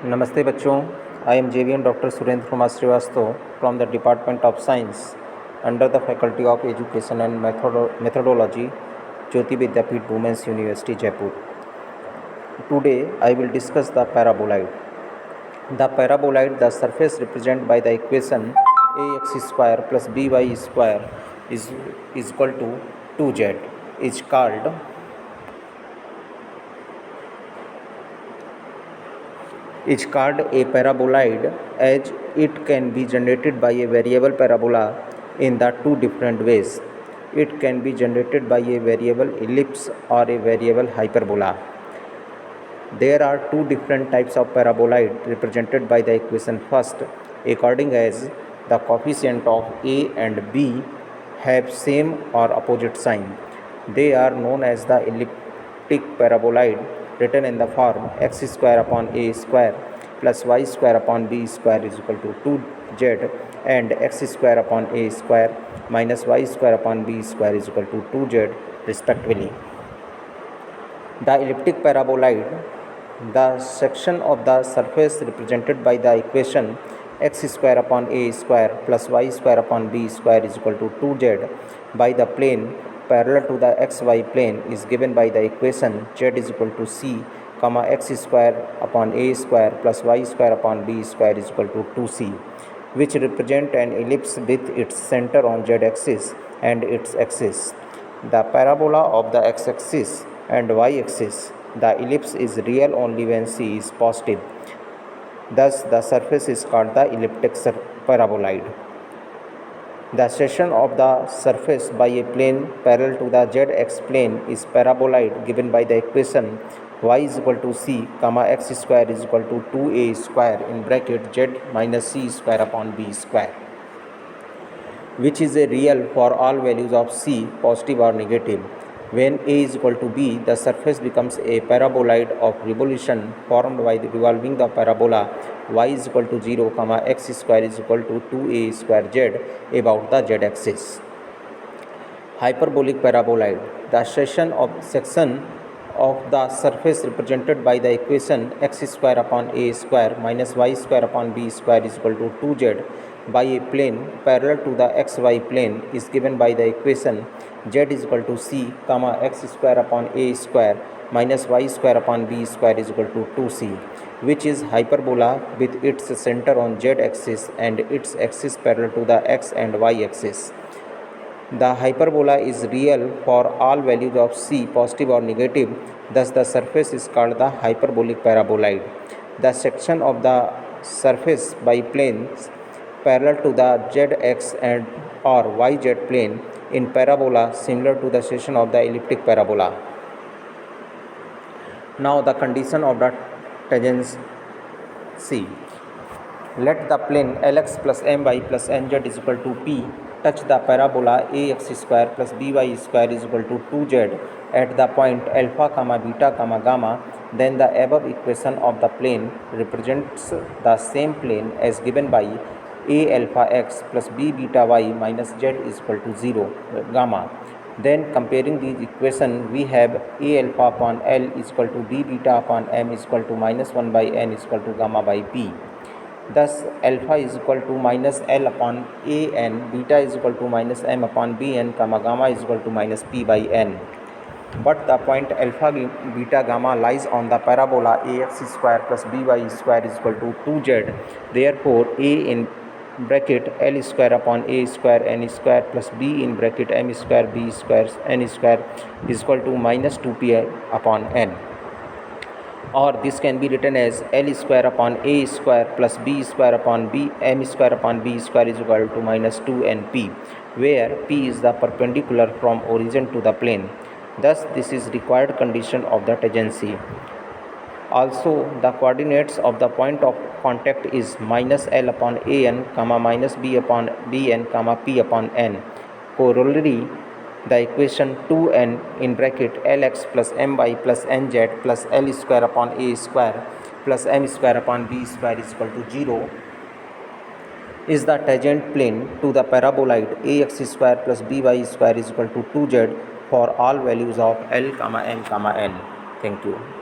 Namaste bachcho, I am JVM Dr. Surendra Kumar Srivastava from the Department of Science under the Faculty of Education and Methodology, Jyoti Vidyapeeth Women's University, Jaipur. Today I will discuss the paraboloid. The paraboloid, the surface represented by the equation ax square plus by square is equal to 2z is called a paraboloid as it can be generated by a variable parabola in the two different ways. It can be generated by a variable ellipse or a variable hyperbola. There are two different types of paraboloid represented by the equation. First, according as the coefficient of a and b have same or opposite sign. They are known as the elliptic paraboloid, written in the form x square upon a square plus y square upon b square is equal to 2z, and x square upon a square minus y square upon b square is equal to 2z respectively. The elliptic paraboloid, the section of the surface represented by the equation x square upon a square plus y square upon b square is equal to 2z by the plane parallel to the xy plane is given by the equation z is equal to c, x square upon a square plus y square upon b square is equal to 2c, which represent an ellipse with its center on z-axis and its axis, the parabola of the x-axis and y-axis. The ellipse is real only when c is positive. Thus, the surface is called the elliptic paraboloid. The section of the surface by a plane parallel to the z-x plane is paraboloid given by the equation y is equal to c, x square is equal to 2a square in bracket z minus c square upon b square, which is a real for all values of c, positive or negative. When a is equal to b, the surface becomes a paraboloid of revolution formed by revolving the parabola y is equal to 0, x square is equal to 2a square z about the z-axis. Hyperbolic paraboloid, the section of the surface represented by the equation x square upon a square minus y square upon b square is equal to 2z by a plane parallel to the xy plane is given by the equation z is equal to c, x square upon a square minus y square upon b square is equal to 2c, which is hyperbola with its center on z-axis and its axis parallel to the x and y-axis. The hyperbola is real for all values of c, positive or negative. Thus, the surface is called the hyperbolic paraboloid. The section of the surface by planes parallel to the z-x and or yz plane in parabola similar to the section of the elliptic parabola. Now, the condition of the tangency. Let the plane Lx plus My plus Nz is equal to P touch the parabola ax square plus by square is equal to 2z at the point alpha, beta, gamma. Then the above equation of the plane represents the same plane as given by a alpha x plus b beta y minus z is equal to 0, gamma. Then comparing these equations, we have a alpha upon L is equal to b beta upon m is equal to minus 1 by n is equal to gamma by p. Thus, alpha is equal to minus L upon a n, beta is equal to minus m upon b n, gamma is equal to minus p by n. But the point alpha, beta, gamma lies on the parabola ax square plus by square is equal to 2z. Therefore, a in bracket L square upon a square n square plus b in bracket m square b square n square is equal to minus 2p upon n. Or this can be written as L square upon a square plus b square upon b m square upon b square is equal to minus 2np, where p is the perpendicular from origin to the plane. Thus, this is required condition of the tangency. Also, the coordinates of the point of contact is minus L upon an, minus b upon bn, p upon n. Corollary, the equation 2n in bracket Lx plus my plus nz plus L square upon a square plus m square upon b square is equal to 0 is the tangent plane to the paraboloid ax square plus by square is equal to 2z for all values of L, m, n. Thank you.